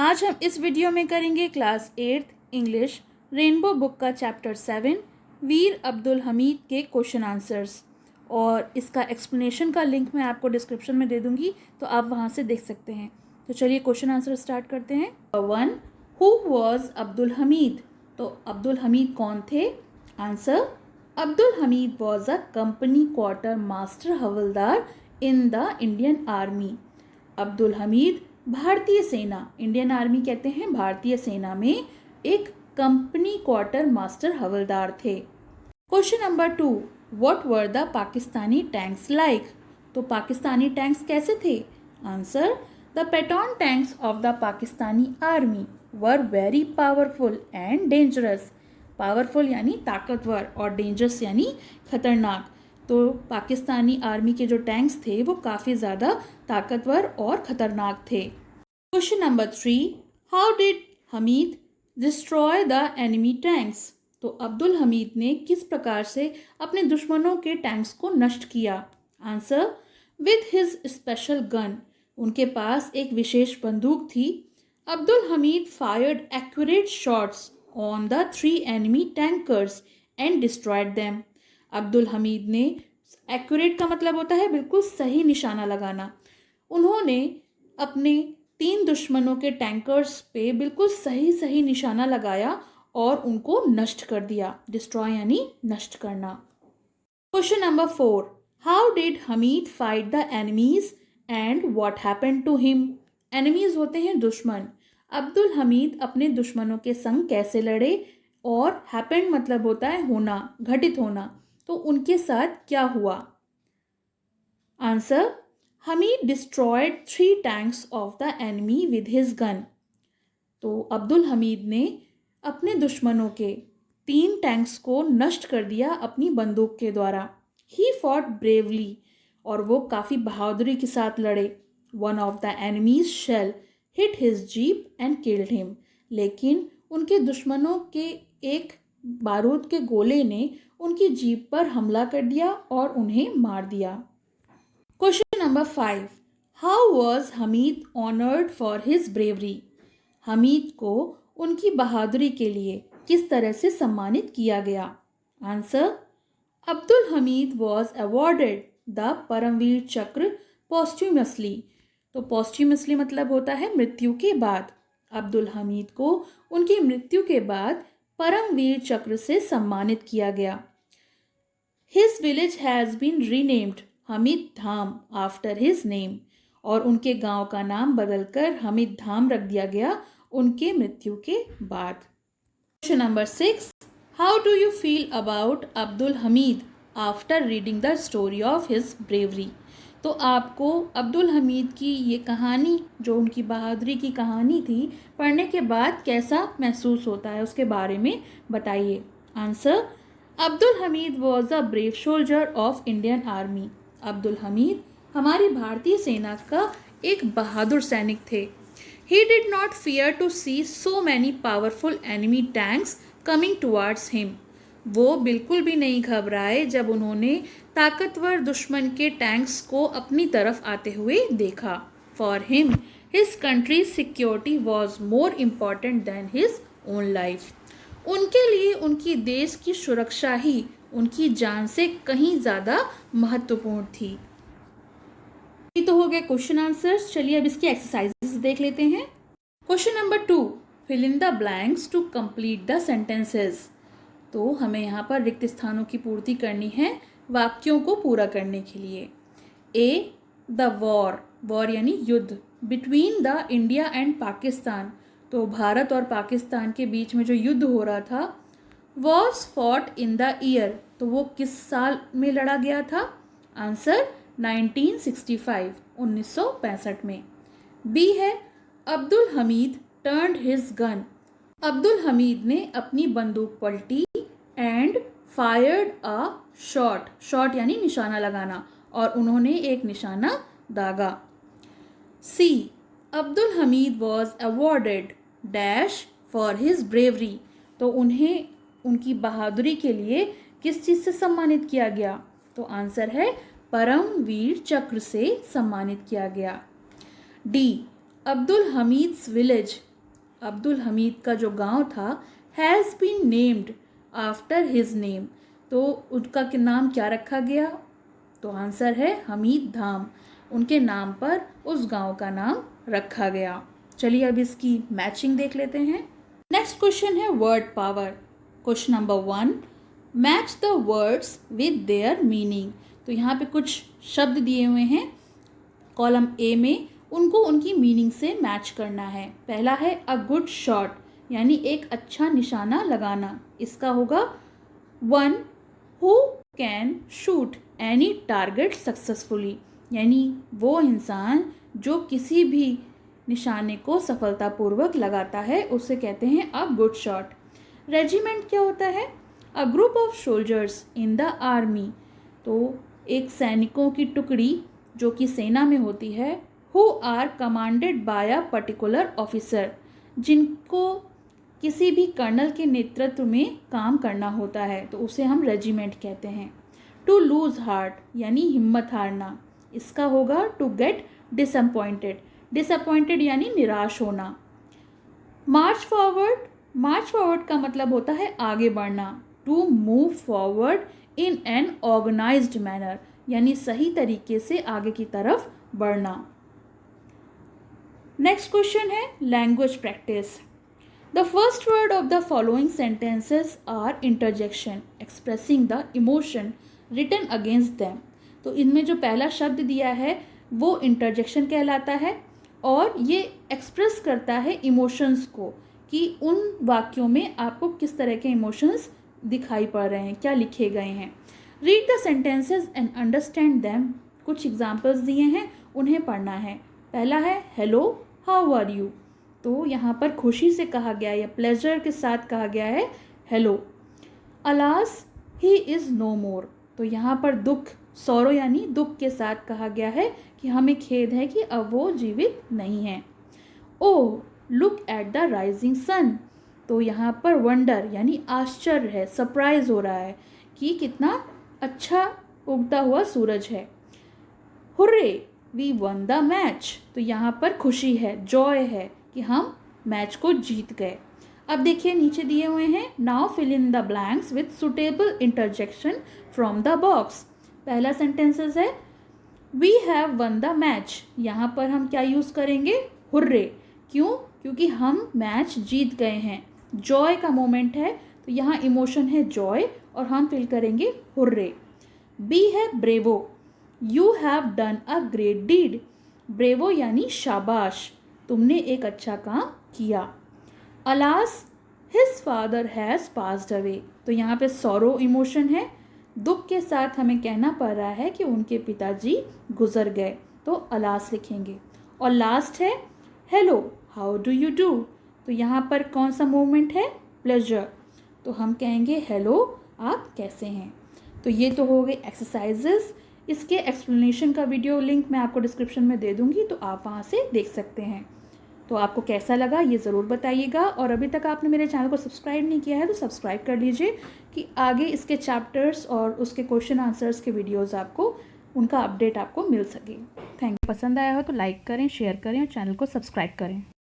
आज हम इस वीडियो में करेंगे class 8th English rainbow book का चैप्टर 7 वीर अब्दुल हमीद के क्वेश्चन आंसर्स। और इसका एक्सप्लेनेशन का लिंक मैं आपको डिस्क्रिप्शन में दे दूंगी, तो आप वहाँ से देख सकते हैं। तो चलिए क्वेश्चन आंसर स्टार्ट करते हैं। 1. Who was Abdul Hamid? तो अब्दुल हमीद कौन थे? Answer, Abdul Hamid was a company quarter master havildar in the Indian army. Abdul Hamid भारतीय सेना, इंडियन आर्मी कहते हैं, भारतीय सेना में एक कंपनी क्वार्टर मास्टर हवलदार थे। Question number 2, what were the Pakistani tanks like? तो पाकिस्तानी टैंक्स कैसे थे? Answer, the Patton tanks of the Pakistani army were very powerful and dangerous. Powerful यानी ताकतवर और डेंजरस यानी खतरनाक। तो पाकिस्तानी आर्मी के जो टैंक्स थे वो काफ़ी ज़्यादा ताकतवर और ख़तरनाक थे। Question number 3, how did Hamid destroy the enemy tanks? तो अब्दुल हमीद ने किस प्रकार से अपने दुश्मनों के टैंक्स को नष्ट किया? Answer, with his special gun. उनके पास एक विशेष बंदूक थी। Abdul Hamid fired accurate shots on the 3 enemy tankers and destroyed them. Abdul Hamid ने, एक्यूरेट का मतलब होता है बिल्कुल सही निशाना लगाना, उन्होंने अपने 3 दुश्मनों के टैंकर्स पे बिल्कुल सही निशाना लगाया और उनको नष्ट कर दिया। डिस्ट्रॉय यानी नष्ट करना। Question number 4, how did Hamid fight the enemies and what happened to him? Enemies होते हैं दुश्मन। अब्दुल हमीद अपने दुश्मनों के संग कैसे लड़े और हैपेंड मतलब होता है होना, घटित होना। तो उनके साथ क्या हुआ? Answer, Hamid destroyed 3 tanks of the enemy with his gun. तो अब्दुल हमीद ने अपने दुश्मनों के 3 टैंक्स को नष्ट कर दिया अपनी बंदूक के द्वारा। ही फॉट ब्रेवली, और वो काफ़ी बहादुरी के साथ लड़े। One of the enemies shell hit his jeep and killed him. लेकिन उनके दुश्मनों के एक बारूद के गोले ने उनकी जीप पर हमला कर दिया और उन्हें मार दिया। Question number 5, how was Hamid honoured for his bravery? Hamid को उनकी बहादुरी के लिए किस तरह से सम्मानित किया गया? Answer, Abdul Hamid was awarded the Paramvir Chakra posthumously. तो पोस्ट्यूमसली मतलब होता है मृत्यु के बाद। अब्दुल हमीद को उनकी मृत्यु के बाद परमवीर चक्र से सम्मानित किया गया। His village has been renamed Hamid Dham after his name. और उनके गांव का नाम बदलकर हमीद धाम रख दिया गया उनके मृत्यु के बाद। Question number 6, how do you feel about Abdul Hamid after reading the story of his bravery? तो आपको अब्दुल हमीद की ये कहानी, जो उनकी बहादुरी की कहानी थी, पढ़ने के बाद कैसा महसूस होता है उसके बारे में बताइए। Answer, Abdul Hamid was a brave soldier of Indian army. Abdul Hamid हमारी भारतीय सेना का एक बहादुर सैनिक थे। He did not fear to see so many powerful enemy tanks coming towards him. वो बिल्कुल भी नहीं घबराए जब उन्होंने ताकतवर दुश्मन के टैंक्स को अपनी तरफ आते हुए देखा। For him, his country's security was more important than his own life. उनके लिए उनकी देश की सुरक्षा ही उनकी जान से कहीं ज़्यादा महत्वपूर्ण थी। ये तो हो गए क्वेश्चन आंसर्स। चलिए अब इसकी एक्सरसाइजेस देख लेते हैं। Question number 2, fill in the blanks to complete the sentences. तो हमें यहाँ पर रिक्त स्थानों की पूर्ति करनी है वाक्यों को पूरा करने के लिए। ए, द वॉर, वॉर यानी युद्ध, between the India and Pakistan, तो भारत और पाकिस्तान के बीच में जो युद्ध हो रहा था, was fought in the year, तो वो किस साल में लड़ा गया था? आंसर, 1965, 1965 में। बी है, Abdul Hamid turned his gun. Abdul Hamid ने अपनी बंदूक पलटी and fired a shot, shot यानी निशाना लगाना, और उन्होंने एक निशाना दागा। C, Abdul Hamid was awarded dash for his bravery, तो उन्हें उनकी बहादुरी के लिए किस चीज़ से सम्मानित किया गया? तो आंसर है परमवीर चक्र से सम्मानित किया गया। डी, अब्दुल हमीद्स विलेज अब्दुल हमीद का जो गांव था has been named after his name. तो उनका नाम क्या रखा गया? तो आंसर है हमीद धाम। उनके नाम पर उस गांव का नाम रखा गया। चलिए अब इसकी मैचिंग देख लेते हैं। नेक्स्ट क्वेश्चन है word power. Question number 1, match the words with their meaning. तो यहाँ पे कुछ शब्द दिए हुए हैं कॉलम ए में, उनको उनकी मीनिंग से मैच करना है। पहला है अ गुड शॉट, यानी एक अच्छा निशाना लगाना। इसका होगा 1 who can shoot any target successfully, यानी वो इंसान जो किसी भी निशाने को सफलतापूर्वक लगाता है उसे कहते हैं अ गुड शॉट। रेजिमेंट क्या होता है? A group of soldiers in the army. तो एक सैनिकों की टुकड़ी जो कि सेना में होती है, who are commanded by a particular officer, जिनको किसी भी कर्नल के नेतृत्व में काम करना होता है, तो उसे हम रेजिमेंट कहते हैं। टू लूज हार्ट, यानी हिम्मत हारना। इसका होगा टू गेट डिसअपॉइंटेड। डिसअपॉइंटेड यानी निराश होना। मार्च फॉरवर्ड का मतलब होता है आगे बढ़ना। To move forward in an organized manner, यानी सही तरीके से आगे की तरफ बढ़ना। नेक्स्ट क्वेश्चन है language practice. The first word of the following sentences are interjection expressing the emotion written against them. तो इनमें जो पहला शब्द दिया है वो इंटरजेक्शन कहलाता है और ये एक्सप्रेस करता है इमोशंस को, कि उन वाक्यों में आपको किस तरह के इमोशंस दिखाई पड़ रहे हैं, क्या लिखे गए हैं। Read the sentences and understand them. कुछ एग्जाम्पल्स दिए हैं, उन्हें पढ़ना है। पहला है हेलो हाउ आर यू। तो यहाँ पर खुशी से कहा गया है या प्लेजर के साथ कहा गया है hello. Alas he is no more. तो यहाँ पर दुख, सौरो यानी दुख के साथ कहा गया है कि हमें खेद है कि अब वो जीवित नहीं है। Oh look at the rising sun. तो यहाँ पर वंडर यानी आश्चर्य है, सरप्राइज हो रहा है कि कितना अच्छा उगता हुआ सूरज है। Hurray we won the match. तो यहाँ पर खुशी है, जॉय है कि हम मैच को जीत गए। अब देखिए नीचे दिए हुए हैं, now fill in the blanks with suitable interjection from the box. पहला सेंटेंसेस है we have won the match. यहाँ पर हम क्या यूज़ करेंगे? हुर्रे। क्यों? क्योंकि हम मैच जीत गए हैं। जॉय का मोमेंट है तो यहाँ इमोशन है जॉय और हम फिल करेंगे हुर्रे। बी है bravo, you have done a great deed. Bravo यानी शाबाश, तुमने एक अच्छा काम किया। Alas his father has passed away. तो यहाँ पे सॉरो इमोशन है, दुख के साथ हमें कहना पड़ रहा है कि उनके पिताजी गुजर गए, तो अलास लिखेंगे। और लास्ट है hello how do you do. तो यहाँ पर कौन सा मूवमेंट है? प्लेजर, तो हम कहेंगे हेलो आप कैसे हैं। तो ये तो हो गए एक्सरसाइजेस। इसके एक्सप्लेनेशन का वीडियो लिंक मैं आपको डिस्क्रिप्शन में दे दूँगी, तो आप वहाँ से देख सकते हैं। तो आपको कैसा लगा ये ज़रूर बताइएगा, और अभी तक आपने मेरे चैनल को सब्सक्राइब नहीं किया है तो सब्सक्राइब कर लीजिए कि आगे इसके चैप्टर्स और उसके क्वेश्चन आंसर्स के वीडियोस आपको, उनका अपडेट आपको मिल सके। Thank you. पसंद आया हो तो लाइक करें, शेयर करें और चैनल को सब्सक्राइब करें।